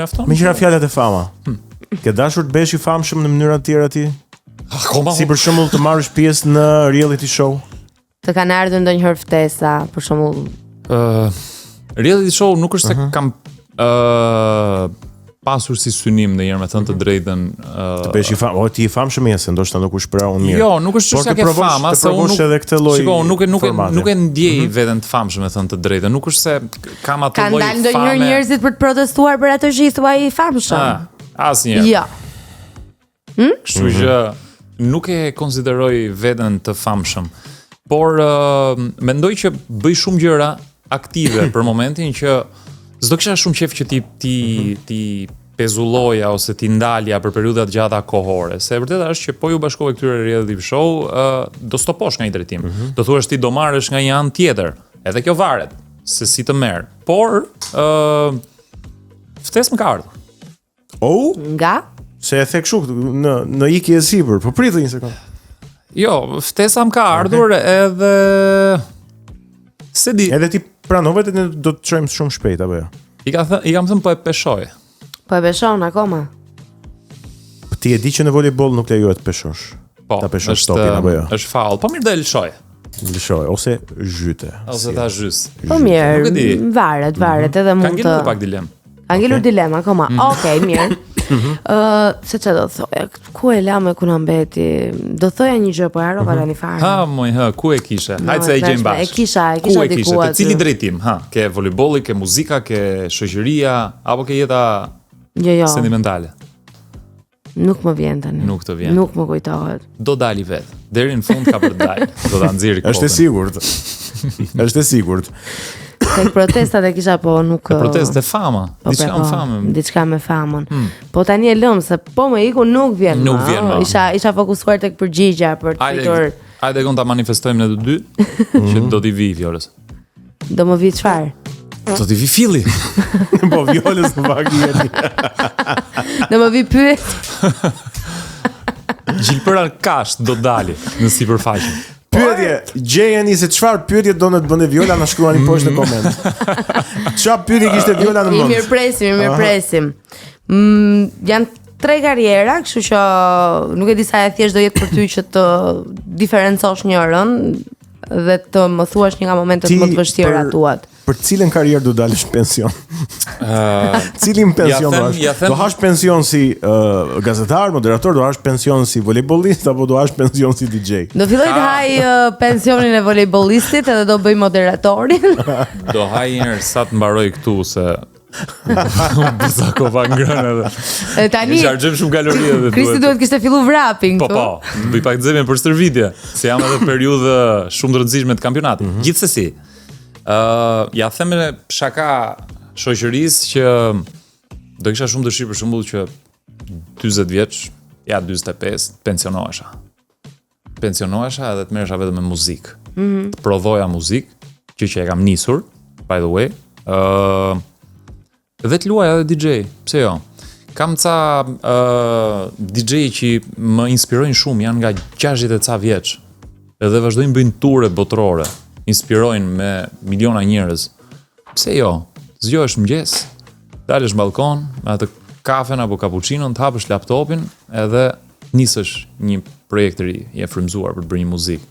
mjafton. Me qira fjalat e fama. Ke dashur të besh I famshëm në mënyra të tjera ti? Si për shembull të marrësh pjesë në reality show? Të kanë ardhur ndonjëherë ftesa, për shembull. Reality show nuk është se kam pasur si synim ndonjëherë me thënë të drejtën të besh I famshëm, ti I famshëm je, se ndoshta nuk u shpreh unë mirë. Jo, nuk është çështja e fama, se unë edhe këtë lloj. Shiko, nuk e ndjej veten të famshëm me thënë të drejtën, nuk është se kam atë lloj fame. Kanë dalë ndonjëherë njerëzit për të protestuar për atë që I thuaj I famshëm. Asnjëherë. Jo. Kështu që nuk e konsideroj veten të famshëm, por mendoj që bëj shumë gjëra aktive për momentin që s'do kisha shumë qejf që ti pezulloja ose ti ndalja për periudha të gjata kohore. Se e vërteta është që po ju bashkove këtyre reality show, do stoposh nga një drejtim. Do thuash ti do marrësh nga një anë tjetër. Edhe kjo varet se si të merr. Por ftesë më ka ardhur. Nga? Se e the kështu në ikje e sipër, po prit një sekond. Jo, ftesa më ka ardhur edhe se di. Edhe ti pranove të ne do të çojmë shumë shpejt apo jo? I kam thënë po e peshoj. Po e peshon akoma. Ti e di që në volejboll nuk lejohet të peshosh. Po, ta peshosh topin apo jo? Është faull. Po mirë do e lëshoj. Lëshoj ose zhyte. Ose ta zhys. Po mirë, varet edhe mund të. Ka ngelur pak dilem. Ka ngelur dilem akoma. Okej, mirë. Se që do thoja, ku e la me ku na mbeti? Do thoja një gjë, po e harrova tani fare. Ku e kishe? Hajde se e gjejmë bashkë. E kisha diku aty. Te cili drejtim? Ke volejbolli, ke muzika, ke shoqëria, apo ke jeta sentimentale? Nuk më vjen tani. Nuk të vjen. Nuk më kujtohet. Do dali vet. Deri në fund ka për të dalë. Do ta nxjerrë kokën. Është e sigurt. Është e sigurt. Tek protestat e kisha, po nuk... Proteste fama, diçka me famën. Diçka me famën. Po tani e lëm, se po me iku nuk vjen. Nuk vjen, ma. Isha fokusuar tek përgjigja për të fitur... Hajde kon ta manifestojmë në të dy, që do t'i vi Violës. Do më vi çfarë? Do t'i vi filli. Po Violës në vaki jeni. Do më vi pyet. Gjilpëra kasht do dali në sipërfaqe. Pyetje, gjejeni se çfarë pyetje do në të bënte Viola, na shkruani poshtë në koment. Çfarë pyetje kishte Viola në mend? Mirëpresim. Janë 3 karriera, kështu që nuk e di sa e thjesht do jetë për ty që të diferencosh njërin dhe të më thuash një nga momentet më të vështira tuat. Për cilën karrierë do dalësh në pension? Cilin pension do hash? Do hash pension si gazetar, moderator, do hash pension si volejbollist apo do hash pension si DJ? Do filloj të haj pensionin e volejbollistit edhe do bëj moderatorin. Do haj njërë sa të mbaroj këtu se Bësa kova ngrënë edhe tani Qargjëm shumë kalori edhe Kristi duhet kishte fillu vrapin Po, bëj pak të zemin për stërvitje se jam edhe periudhë shumë të rëndësishme të kampionatit Gjithsesi ja them me shaka shoqërisë që do kisha shumë dëshirë për shembull që 40 vjeç, ja 45, pensionohesha edhe të merresha vetëm me muzikë. Të prodhoja muzikë, që e kam nisur, by the way. Dhe të luaj edhe DJ, pse jo? Kam ca DJ që më inspirojnë shumë, janë nga 60 e ca vjeç. Edhe vazhdojnë bëjnë ture botërore, inspirojnë me miliona njerëz. Pse jo? Zgjohesh mëngjes, dalësh në balkon me atë kafen apo cappuccinon, të hapësh laptopin edhe nisësh një projekt të ri, je frymzuar për të bërë një muzikë.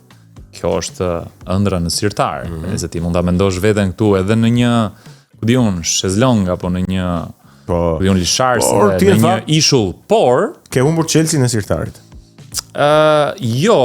Kjo është ëndra në sirtar, se ti mund ta mendosh veten këtu edhe në një, ku di unë, shezlong apo në një ku di unë lisharse, në një ishull, por ke humbur Chelsea në sirtarit. Jo,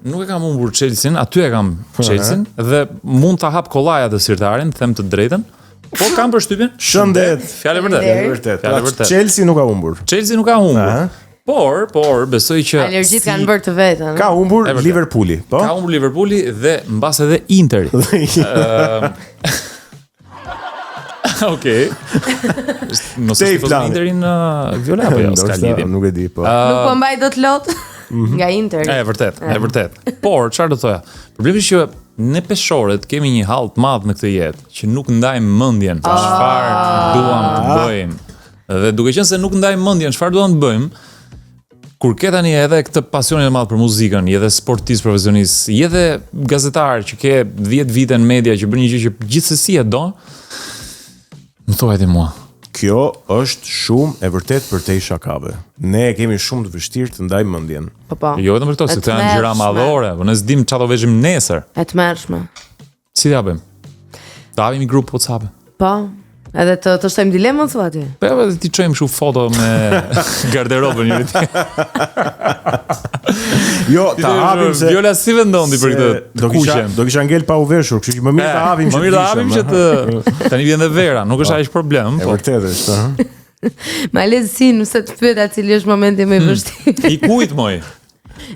nuk e kam humbur Chelsea, aty e kam Chelsea dhe mund ta hap kollaja të sirtarin, them të drejtën. Po kam përshtypjen. Shëndet. Fjalë vërtet. Chelsea nuk ka humbur. Chelsea nuk ka humbur. Por besoj që alergjit kanë bërë të vetën. Ka humbur Liverpooli, po? Ka humbur Liverpooli dhe mbas edhe Interi. Okej. Mos e shkoj Interin Viola apo jo, s'ka lidhje. Nuk e di, po. Nuk po mbaj dot lot nga Interi. E vërtet. Por çfarë do thoja? Problemi është që ne peshorët kemi një hall të madh në këtë jetë, që nuk ndajmë mendjen çfarë duam të bëjmë. Dhe duke qenë se nuk ndajmë mendjen çfarë duam të bëjmë, kur ke tani edhe këtë pasionin e madh për muzikën, je edhe sportist profesionist, je edhe gazetar që ke 10 vite në media që bën një gjë që gjithsesi e don, më thuaj ti mua. kjo është shumë e vërtet për te shakave. Ne kemi shumë të vështirë të ndajmë mendjen. Po. Jo vetëm për këto, se këto janë gjëra madhore, po ne s'dim çfarë do veshim nesër. E tmerrshme. Si ja bëjmë? Ta hapim një grup WhatsApp. Po. Edhe të shtojmë dilemën thua ti. Po edhe ti çojmë kështu foto me garderobën njëri tjetrit. Jo, ta hapim se Viola si vendon ti për këtë? Do kisha ngel pa u veshur, kështu që më mirë ta hapim. Më mirë ta hapim që të tani vjen dhe vera, nuk është aq problem, po. E vërtetë është, ha. Ma lezi nëse të pyeta cili është momenti më i vështirë. I kujt moj?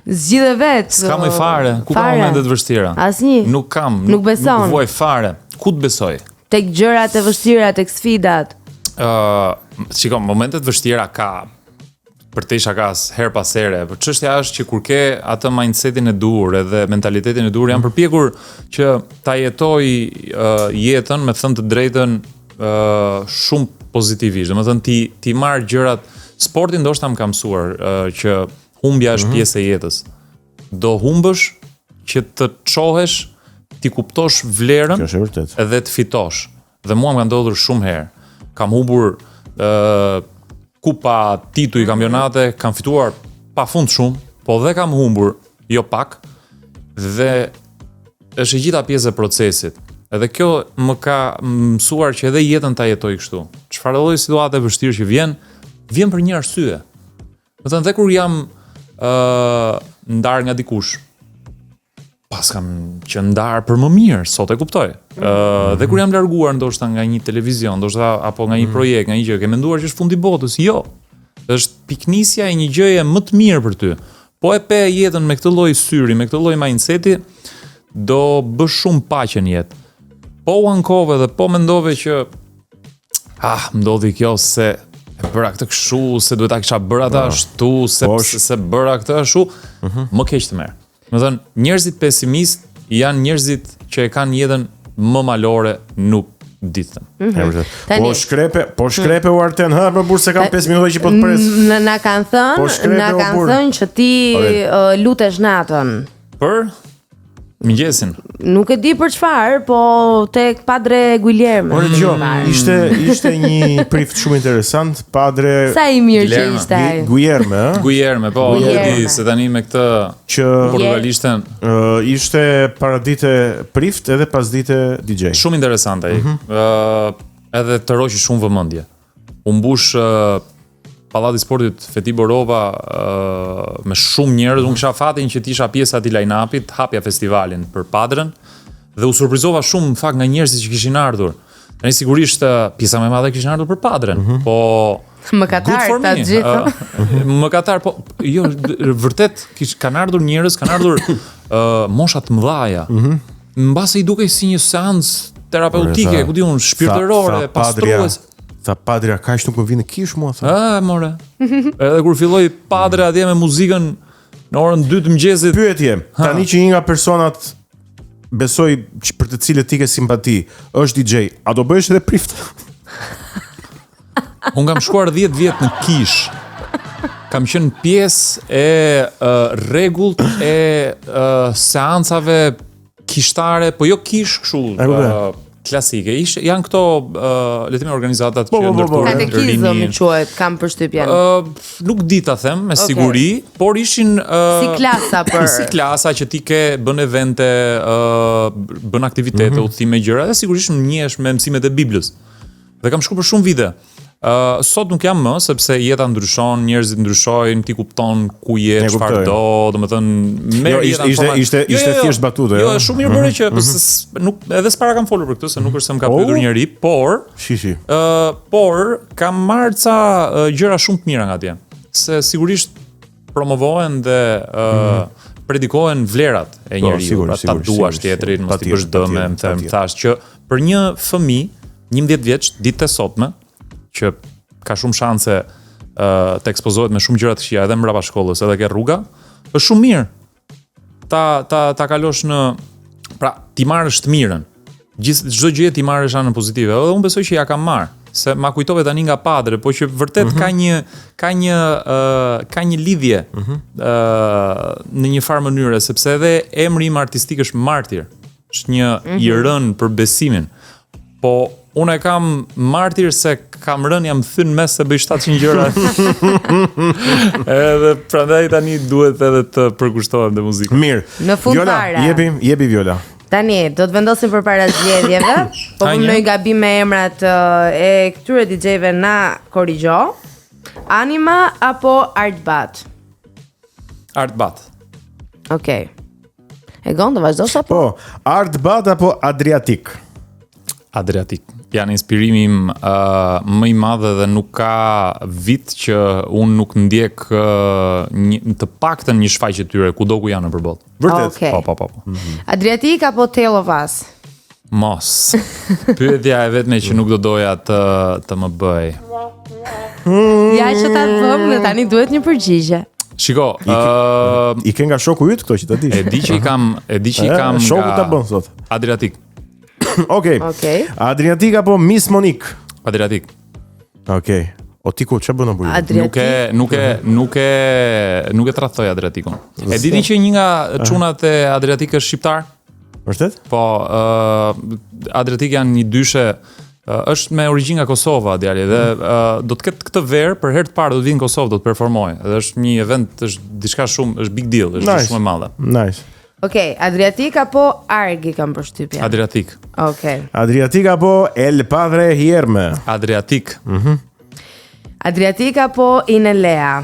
Zgjidhe vetë. S'ka më fare, ku ka momente të vështira? Asnjë. Nuk kam, nuk beson. Nuk vuaj fare. Ku të besoj? Tek gjërat e vështira, tek sfidat. Shiko, momentet vështira ka për te shakas her pas here, por çështja është që kur ke atë mindsetin e dur edhe mentalitetin e dur, janë përpjekur që ta jetoj jetën me thënë të drejtën shumë pozitivisht. Domethënë ti marr gjërat, sporti ndoshta më ka mësuar që humbja është pjesë e jetës. Do humbësh që të çohesh, ti kuptosh vlerën edhe të fitosh. Dhe mua më ka ndodhur shumë herë. Kam humbur kupa, tituj, kampionate, kam fituar pafund shumë, po dhe kam humbur jo pak, dhe është e gjitha pjesë e procesit. Edhe kjo më ka mësuar që edhe jetën ta jetoj kështu. Çfarë lloj situate vështirë që vjen për një arsye. Do të thënë dhe kur jam ndar nga dikush, pas kam që ndar për më mirë, sot e kuptoj. Dhe kur jam larguar ndoshta nga një televizion, ndoshta apo nga një projekt, nga një gjë, ke menduar që është fundi botës? Jo. Është piknisja e një gjëje më të mirë për ty. Po e pe jetën me këtë lloj syri, me këtë lloj mindseti, do bësh shumë paqe në jetë. Po u ankove dhe po mendove që më ndodhi kjo se e bëra këtë kështu, se duhet ta kisha bërë ata ashtu, se bëra këtë ashtu, më keq të merr. Më thënë, njerëzit pesimist janë njerëzit që e kanë jetën më malore, nuk ditën. Po shkrepe u Arten, për burë se kam 5 minuta që po të pres. Na kanë thënë që ti lutesh natën. Për? Mëngjesin. Nuk e di për çfarë, po tek Padre Guillermo. Ore gjo, ishte një prift shumë interesant, Padre Sa i mirë që ishte ai. Guillermo, po, di se tani me këtë që portugalishten ishte paradite prift edhe pasdite DJ. Shumë interesant ai. Edhe të roqi shumë vëmendje. U mbush Pallati i Sportit Feti Borova me shumë njerëz, unë kisha fatin që t'isha pjesa e line-upit, hapja festivalin për Padrën dhe u surprizova shumë në fakt nga njerëzit që kishin ardhur. Tani sigurisht pjesa më e madhe kishin ardhur për Padrën, po mëkatar ta gjithë. Mëkatar, po jo, vërtet kanë ardhur njerëz, kanë ardhur mosha të mëdhaja. Mbase i dukej si një seancë terapeutike, ku diun, shpirtërore, pastruese. Tha Padria, kaq nuk më vjen kish mua, tha. More. Edhe kur filloi Padre atje me muzikën në orën 2 të mëngjesit. Pyetje, tani që një nga personat besoj që për të cilët ti ke simpati është DJ, a do bëhesh edhe prift? Unë kam shkuar 10 vjet në Kish. Kam qenë pjesë e rregullt e seancave kishtare, po jo kish kështu. Klasike. Janë këto letimi organizatat që ndërtuar katekizëm quhet, kam përshtypjen. Nuk di ta them me siguri, por ishin si klasa si klasa që ti ke bën evente, bën aktivitete, udhëtime, gjëra, dhe sigurisht njihesh me mësimet e Biblës. Dhe kam shkuar për shumë vite. Sot nuk jam më, sepse jeta ndryshon, njerëzit ndryshojnë, ti kupton ku je, çfarë do, domethënë ishte thjesht batutë. Jo, shumë mirë bëre që nuk edhe s'para kam folur për këtë, se nuk është se më ka pyetur njëri, por por kam marrë ca gjëra shumë të mira nga atje. Se sigurisht promovohen dhe predikohen vlerat e njeriu, pra ta duash tjetrin, mos ti bësh dëm, më thash që për një fëmijë 11 vjeç, ditë e sotme, që ka shumë shanse të ekspozohet me shumë gjëra të këqija edhe mbrapa shkollës, edhe ke rruga, është shumë mirë ta kalosh në, pra ti marrësh të mirën. Çdo gjë ti marrësh anën pozitive. Edhe unë besoj që ja kam marr, se ma kujtove tani nga Padre, po që vërtet ka një lidhje në një farë mënyre, sepse edhe emri im artistik është Martir. Është një i rënë për besimin. Po unë e kam martir se kam rënë jam thënë mes se bëj 700 gjëra. Edhe prandaj tani duhet edhe të përkushtohem te muzika. Mirë. Në fund Viola, fare. jepi Viola. Tani, do të vendosim përpara zgjedhjeve, po punoj gabim me emrat e këtyre DJ-ve na korrigjo. Anima apo Artbat? Artbat. Okej. E gon të vazhdosh apo? Po, Artbat apo Adriatik? Adriatik. Janë inspirimi im më i madh dhe nuk ka vit që unë nuk ndjek të paktën një shfaqje tyre kudo ku janë nëpër botë. Vërtet. Okay. Po. Adriatik apo Tale of Us? Mos. Pyetja e vetme që nuk do doja të më bëj. Ja që ta bëm, dhe tani duhet një përgjigje. Shiko, I ke nga shoku yt këto që ta dish. e di që i kam shoku ta bën sot. Adriatik. Okej. Adriatik apo Miss Monique? Adriatik. Okej. O ti ku ç'a bën apo? Nuk e tradhtoj Adriatikun. E dini që një nga çunat e Adriatik është shqiptar? Vërtet? Po, Adriatik janë një dyshe, është me origjinë nga Kosova djali dhe do të ketë këtë verë për herë të parë do të vinë në Kosovë, do të performojë. Dhe është një event, është diçka shumë, është big deal, është shumë e madhe. Nice. Okej, Adriatik apo Argi kam përshtypjen? Adriatik. Okej. Adriatik apo El Padre Hierme? Adriatik. Adriatik apo Inelea?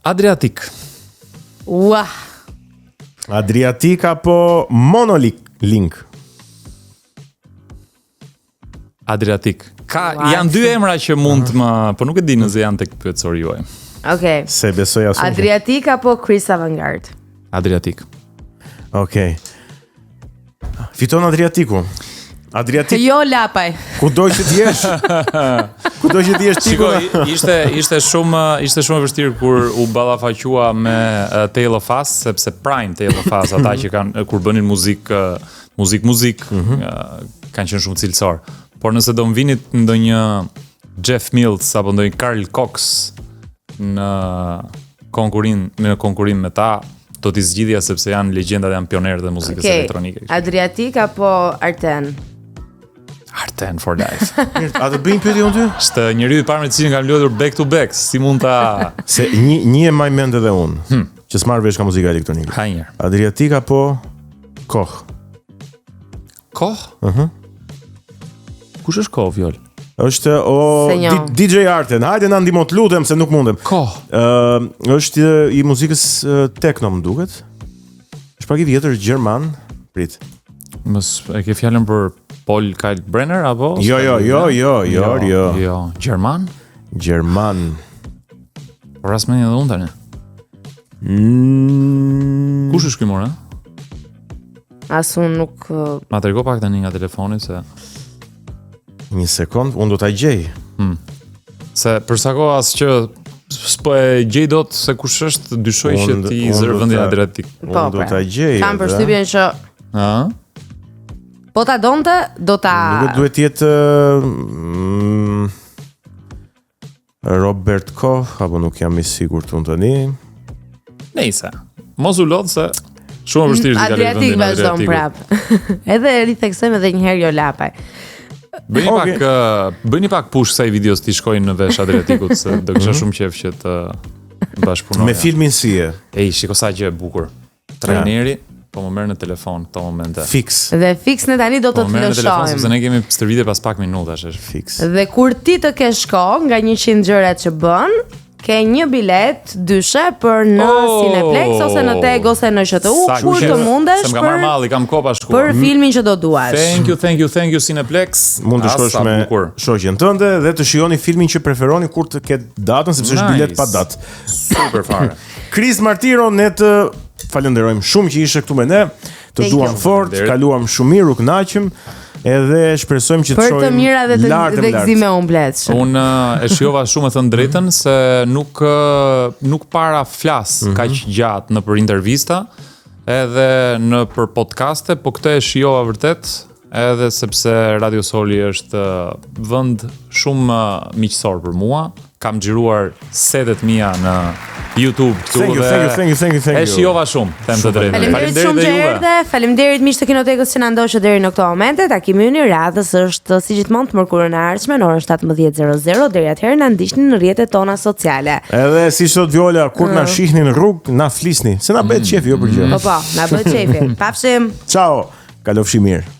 Adriatik. Ua. Adriatik apo Monolink? Adriatik. Janë dy emra që mund të më, po nuk e di nëse janë tek pyetësori juaj. Okej. Se besoj asnjë. Adriatik apo Chris Avantgarde? Adriatik. Okej. Fiton Adriatiku. Adriatik. Jo lapaj. Kudo që të jesh. Kudo që të jesh ti. Ishte shumë e vështirë kur u ballafaqua me Tale of Us, sepse Prime Tale of Us, ata që kanë kur bënin muzikë, kanë qenë shumë cilësor. Por nëse do më vinit ndonjë Jeff Mills apo ndonjë Carl Cox në konkurim me ta, do t'i zgjidhja sepse janë legjendat, janë pionerët e muzikës elektronike. Adriatik apo Arten? Arten for life. A të bëjmë pyetje unë ty? Është njeriu i parë me të cilin kam luajtur back to back, si mund ta se një e maj mend edhe unë, që s'marr vesh ka muzika elektronike. Ha një. Adriatik apo Koh? Koh? Kush është Koh, Viol? Është DJ Arten. Hajde na ndihmo, të lutem, se nuk mundem. Koh. Është i muzikës techno, më duket. Është pak i vjetër, gjerman. Prit. Mos e ke fjalën për Paul Kalkbrenner apo? Jo. Gjerman? Gjerman. Por as më një dhe unë tani. Kush është ky more? Asun nuk... Ma trego pak tani nga telefoni se... Një sekond, unë do t'a gjej. Se përsa ko as që s'po e gjej dot se kush është, dyshoj që ti zërë vëndin Adriatik. Unë do t'a gjej. Kam përshtypjen që... Po ta donte, do ta... Nuk duhet jetë... Robert Koch, apo nuk jam i sigurt unë tani. Nejse, mos u lodh se... Shumë vështirë t'i kaloj vëndin Adriatik vazhdon prap. Edhe ritheksojmë edhe një herë jo lapaj. Bëni pak push kësaj videos t'i shkojnë në vesh Adriatikut, se do kisha shumë qef që të bashkëpunoja. Me filmin si e. Shiko sa gjë e bukur. Trajneri, po më merr në telefon këto momente. Fix. Dhe fix ne tani do të të lëshojmë. Sepse ne kemi stërvitje pas pak minutash. Fix. Dhe kur ti të kesh kohë nga 100 gjërat që bën, ke një bilet dyshe për në Cineplex ose në Teg ose në SHTU, kur të mundesh se më ka marrë malli, kam kopa shkuar. Për filmin që do duash. Thank you Cineplex. Mund të shkosh me shoqen tënde dhe të shihoni filmin që preferoni kur të ketë datën, sepse është bilet pa datë. Super fare. Chris Martiro, ne të falenderojmë shumë që ishe këtu me ne. Të duam fort, kaluam shumë mirë, u kënaqëm. Edhe shpresojmë që të shohim për të mira dhe të gëzime umbletshme. Unë e shijova shumë e thënë drejtën se nuk para flas kaq gjatë në për intervista, edhe në për podcaste, po këtë e shijova vërtet, edhe sepse Radio Soli është vend shumë miqësor për mua, kam xhiruar setet mia në YouTube këtu Thank you. E shijova shumë, them të drejtën. Faleminderit shumë që erdhe. Faleminderit miq të Kinotekës që na ndoshët deri në këto momente. Takimi ynë i radhës është si gjithmonë të mërkurën e ardhshme në orën 17:00 deri atëherë na ndiqni në rrjetet tona sociale. Edhe si sot Viola, kur na shihni në rrugë, na flisni. Se na bëhet qefi jo për gjë. Po, na bëhet qefi. Pafshim. Ciao. Kalofshi mirë.